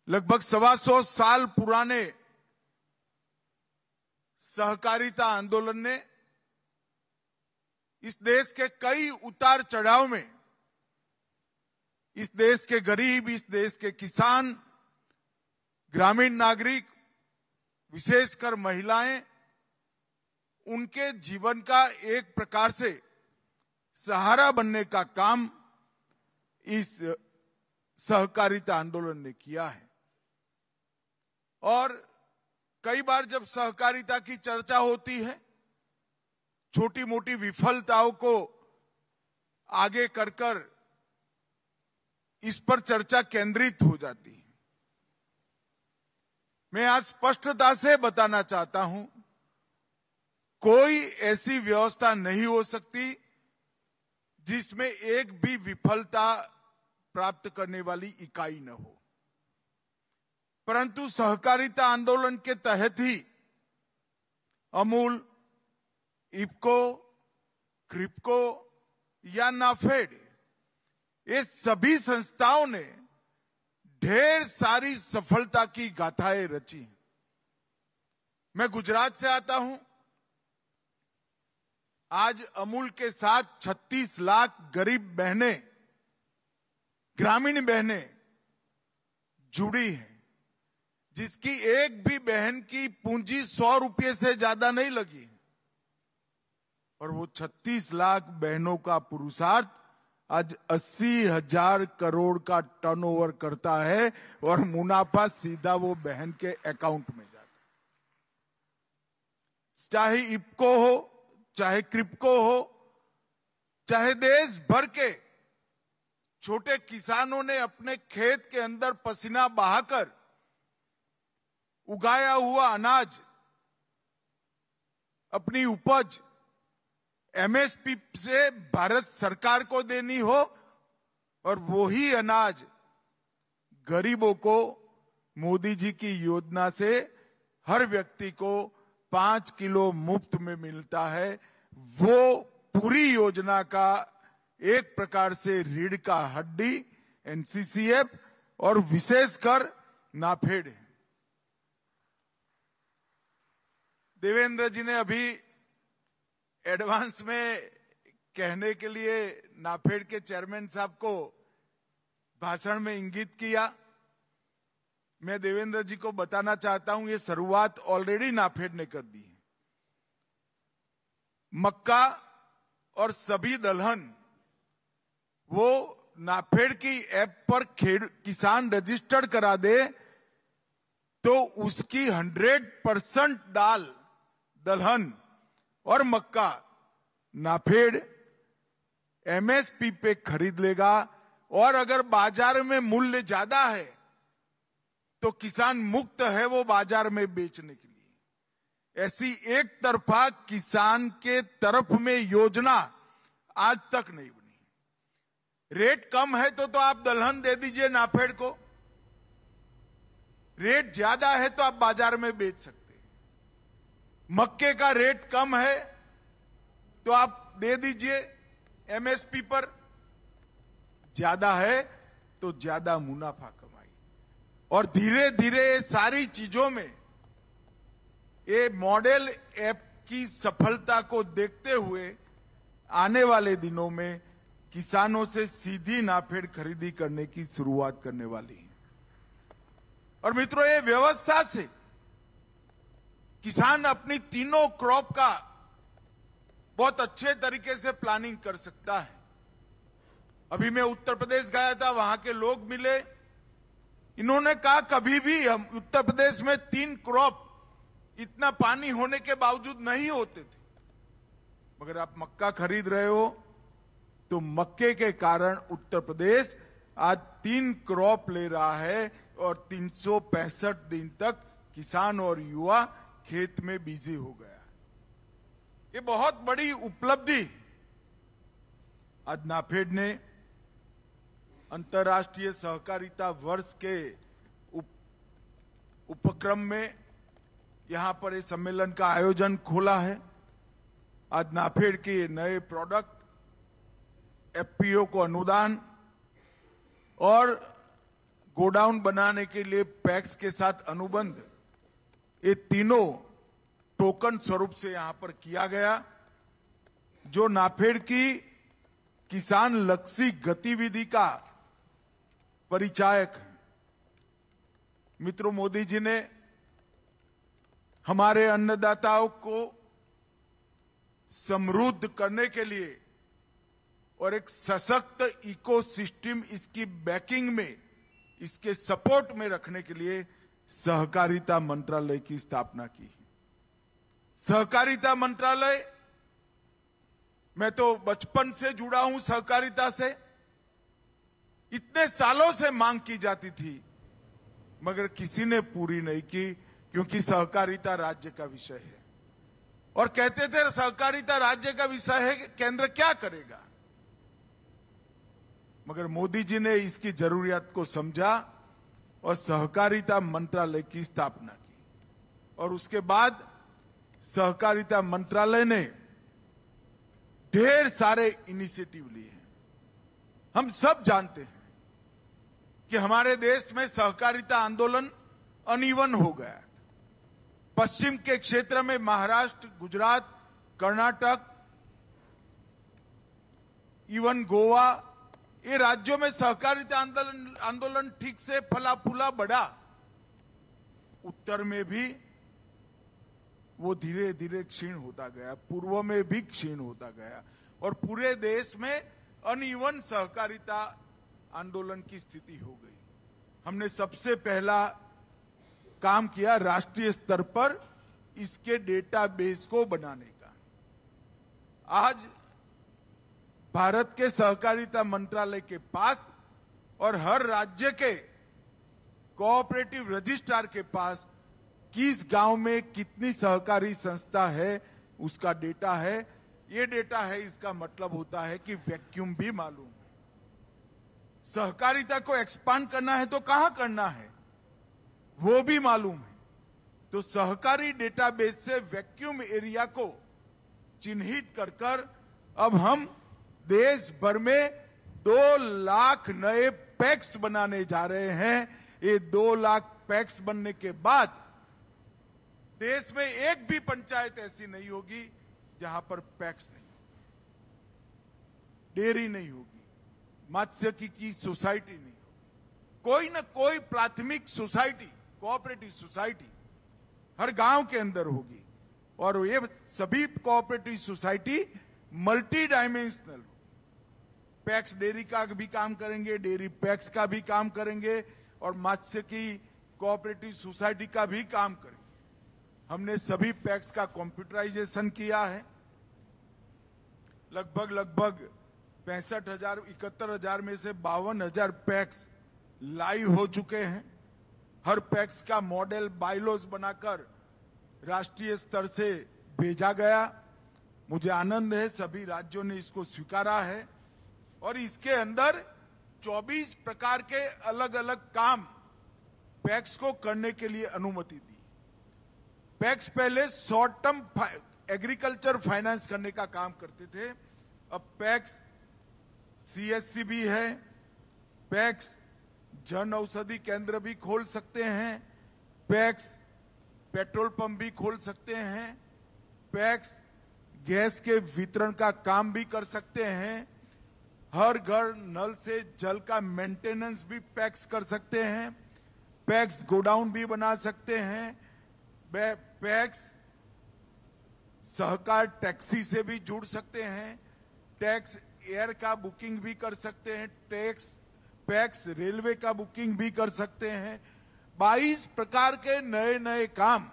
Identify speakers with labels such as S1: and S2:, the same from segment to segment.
S1: लगभग 125 साल पुराने सहकारिता आंदोलन ने इस देश के कई उतार चढ़ाव में इस देश के गरीब, इस देश के किसान, ग्रामीण नागरिक, विशेषकर महिलाएं, उनके जीवन का एक प्रकार से सहारा बनने का काम इस सहकारिता आंदोलन ने किया है। और कई बार जब सहकारिता की चर्चा होती है, छोटी मोटी विफलताओं को आगे कर इस पर चर्चा केंद्रित हो जाती है। मैं आज स्पष्टता से बताना चाहता हूं, कोई ऐसी व्यवस्था नहीं हो सकती जिसमें एक भी विफलता प्राप्त करने वाली इकाई न हो। परंतु सहकारिता आंदोलन के तहत ही अमूल, इफको, क्रिप्को या नाफेड, ये सभी संस्थाओं ने ढेर सारी सफलता की गाथाएं रची। मैं गुजरात से आता हूं। आज अमूल के साथ 36 लाख गरीब बहनें, ग्रामीण बहनें जुड़ी हैं, जिसकी एक भी बहन की पूंजी 100 रुपये से ज्यादा नहीं लगी। और वो 36 लाख बहनों का पुरुषार्थ आज 80,000 करोड़ का टर्नओवर करता है और मुनाफा सीधा वो बहन के अकाउंट में जाता है। चाहे इफको हो, चाहे क्रिप्को हो, चाहे देश भर के छोटे किसानों ने अपने खेत के अंदर पसीना बहाकर उगाया हुआ अनाज, अपनी उपज एमएसपी से भारत सरकार को देनी हो और वही अनाज गरीबों को मोदी जी की योजना से हर व्यक्ति को 5 किलो मुफ्त में मिलता है। वो पूरी योजना का एक प्रकार से रीढ़ का हड्डी एनसीसीएफ और विशेषकर नाफेड है। देवेंद्र जी ने अभी एडवांस में कहने के लिए नाफेड के चेयरमैन साहब को भाषण में इंगित किया। मैं देवेंद्र जी को बताना चाहता हूं, ये शुरुआत ऑलरेडी नाफेड ने कर दी है। मक्का और सभी दलहन वो नाफेड की ऐप पर किसान रजिस्टर्ड करा दे तो उसकी 100% दाल, दलहन और मक्का नाफेड एमएसपी पे खरीद लेगा। और अगर बाजार में मूल्य ज्यादा है तो किसान मुक्त है वो बाजार में बेचने के लिए। ऐसी एक तरफा किसान के तरफ में योजना आज तक नहीं बनी। रेट कम है तो आप दलहन दे दीजिए नाफेड को, रेट ज्यादा है तो आप बाजार में बेच सकते। मक्के का रेट कम है तो आप दे दीजिए एमएसपी पर, ज्यादा है तो ज्यादा मुनाफा कमाइए। और धीरे धीरे सारी चीजों में ये मॉडल ऐप की सफलता को देखते हुए आने वाले दिनों में किसानों से सीधी नाफेड खरीदी करने की शुरुआत करने वाली है। और मित्रों, ये व्यवस्था से किसान अपनी तीनों क्रॉप का बहुत अच्छे तरीके से प्लानिंग कर सकता है। अभी मैं उत्तर प्रदेश गया था, वहां के लोग मिले, इन्होंने कहा कभी भी हम उत्तर प्रदेश में 3 क्रॉप इतना पानी होने के बावजूद नहीं होते थे, मगर आप मक्का खरीद रहे हो तो मक्के के कारण उत्तर प्रदेश आज 3 क्रॉप ले रहा है और 365 दिन तक किसान और युवा खेत में बिजी हो गया। ये बहुत बड़ी उपलब्धि आज नाफेड ने अंतर्राष्ट्रीय सहकारिता वर्ष के उपक्रम में यहां पर इस सम्मेलन का आयोजन खोला है। आज नाफेड के नए प्रोडक्ट, एफपीओ को अनुदान और गोडाउन बनाने के लिए पैक्स के साथ अनुबंध, ये तीनों टोकन स्वरूप से यहां पर किया गया, जो नाफेड की किसान लक्षी गतिविधि का परिचायक है। मित्रों, मोदी जी ने हमारे अन्नदाताओं को समृद्ध करने के लिए और एक सशक्त इकोसिस्टम इसकी बैकिंग में, इसके सपोर्ट में रखने के लिए सहकारिता मंत्रालय की स्थापना की है। सहकारिता मंत्रालय, मैं तो बचपन से जुड़ा हूं सहकारिता से, इतने सालों से मांग की जाती थी मगर किसी ने पूरी नहीं की, क्योंकि सहकारिता राज्य का विषय है और कहते थे सहकारिता राज्य का विषय है, केंद्र क्या करेगा। मगर मोदी जी ने इसकी जरूरियत को समझा और सहकारिता मंत्रालय की स्थापना की और उसके बाद सहकारिता मंत्रालय ने ढेर सारे इनिशिएटिव लिए हैं। हम सब जानते हैं कि हमारे देश में सहकारिता आंदोलन अनइवन हो गया। पश्चिम के क्षेत्र में महाराष्ट्र, गुजरात, कर्नाटक, इवन गोवा, ये राज्यों में सहकारिता आंदोलन ठीक से फला फूला बढ़ा। उत्तर में भी वो धीरे धीरे क्षीण होता गया, पूर्व में भी क्षीण होता गया और पूरे देश में अनइवन सहकारिता आंदोलन की स्थिति हो गई। हमने सबसे पहला काम किया राष्ट्रीय स्तर पर इसके डेटाबेस को बनाने का। आज भारत के सहकारिता मंत्रालय के पास और हर राज्य के कोऑपरेटिव रजिस्ट्रार के पास किस गांव में कितनी सहकारी संस्था है उसका डेटा है। ये डेटा है, इसका मतलब होता है कि वैक्यूम भी मालूम है। सहकारिता को एक्सपांड करना है तो कहां करना है वो भी मालूम है। तो सहकारी डेटाबेस से वैक्यूम एरिया को चिन्हित कर अब हम देश भर में 2 लाख नए पैक्स बनाने जा रहे हैं। ये 2 लाख पैक्स बनने के बाद देश में एक भी पंचायत ऐसी नहीं होगी जहां पर पैक्स नहीं होगी, डेयरी नहीं होगी, मत्स्यिकी की सोसाइटी नहीं होगी, कोई ना कोई प्राथमिक सोसाइटी, कोऑपरेटिव सोसाइटी हर गांव के अंदर होगी और ये सभी कोऑपरेटिव सोसाइटी मल्टी डायमेंशनल होगी। पैक्स डेयरी का भी काम करेंगे, डेयरी पैक्स का भी काम करेंगे और मत्स्यिकी कोऑपरेटिव सोसाइटी का भी काम करेंगे। हमने सभी पैक्स का कंप्यूटराइजेशन किया है। लगभग 65,000, 71,000 में से 52,000 पैक्स लाइव हो चुके हैं। हर पैक्स का मॉडल बाइलॉज बनाकर राष्ट्रीय स्तर से भेजा गया। मुझे आनंद है सभी राज्यों ने इसको स्वीकारा है और इसके अंदर 24 प्रकार के अलग अलग काम पैक्स को करने के लिए अनुमति दी। पैक्स पहले शॉर्ट टर्म एग्रीकल्चर फाइनेंस करने का काम करते थे, अब पैक्स सीएससी भी है, पैक्स जन औषधि केंद्र भी खोल सकते हैं, पैक्स पेट्रोल पंप भी खोल सकते हैं, पैक्स गैस के वितरण का काम भी कर सकते हैं, हर घर नल से जल का मेंटेनेंस भी पैक्स कर सकते हैं, पैक्स गोडाउन भी बना सकते हैं, पैक्स सहकार टैक्सी से भी जुड़ सकते हैं, टैक्स एयर का बुकिंग भी कर सकते हैं, पैक्स रेलवे का बुकिंग भी कर सकते हैं। 22 प्रकार के नए नए काम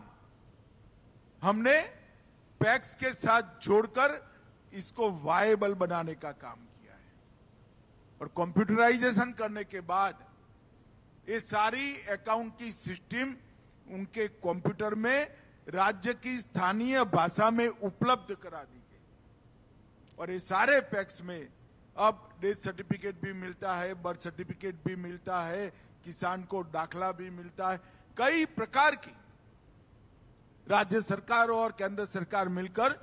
S1: हमने पैक्स के साथ जोड़कर इसको वायबल बनाने का काम किया है और कंप्यूटराइजेशन करने के बाद ये सारी अकाउंट की सिस्टम उनके कंप्यूटर में राज्य की स्थानीय भाषा में उपलब्ध करा दी गई और ये सारे पैक्स में अब डेथ सर्टिफिकेट भी मिलता है, बर्थ सर्टिफिकेट भी मिलता है, किसान को दाखला भी मिलता है। कई प्रकार की राज्य सरकार और केंद्र सरकार मिलकर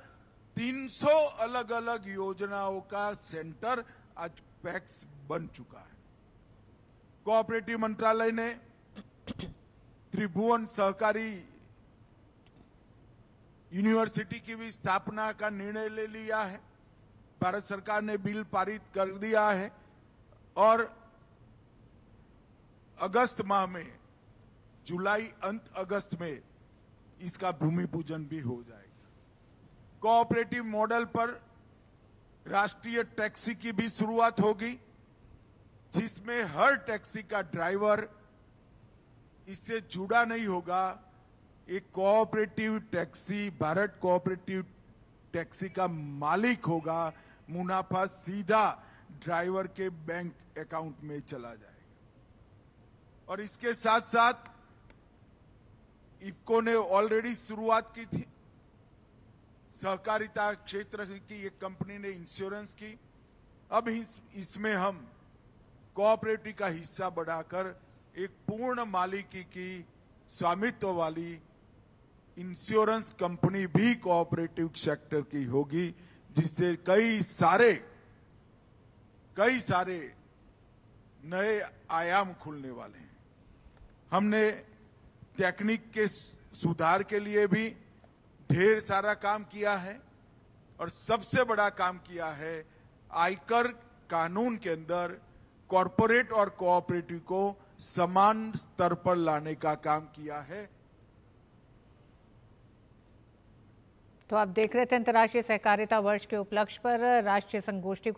S1: 300 अलग अलग योजनाओं का सेंटर आज पैक्स बन चुका है। कोऑपरेटिव मंत्रालय ने त्रिभुवन सहकारी यूनिवर्सिटी की भी स्थापना का निर्णय ले लिया है। भारत सरकार ने बिल पारित कर दिया है और अगस्त माह में, जुलाई अंत अगस्त में इसका भूमि पूजन भी हो जाएगा। कोऑपरेटिव मॉडल पर राष्ट्रीय टैक्सी की भी शुरुआत होगी, जिसमें हर टैक्सी का ड्राइवर इससे जुड़ा नहीं होगा। एक cooperative taxi, Bharat cooperative taxi का मालिक होगा। मुनाफा सीधा ड्राइवर के बैंक अकाउंट में चला जाएगा। और इसके साथ साथ इफको ने ऑलरेडी शुरुआत की थी, सहकारिता क्षेत्र की एक कंपनी ने इंश्योरेंस की। अब इसमें हम कोऑपरेटिव का हिस्सा बढ़ाकर एक पूर्ण मालिकी की स्वामित्व वाली इंश्योरेंस कंपनी भी कोऑपरेटिव सेक्टर की होगी, जिससे कई सारे नए आयाम खुलने वाले हैं। हमने टेक्निक के सुधार के लिए भी ढेर सारा काम किया है और सबसे बड़ा काम किया है आयकर कानून के अंदर कॉरपोरेट और कोऑपरेटिव को समान स्तर पर लाने का काम किया है।
S2: तो आप देख रहे थे अंतर्राष्ट्रीय सहकारिता वर्ष के उपलक्ष्य पर राष्ट्रीय संगोष्ठी को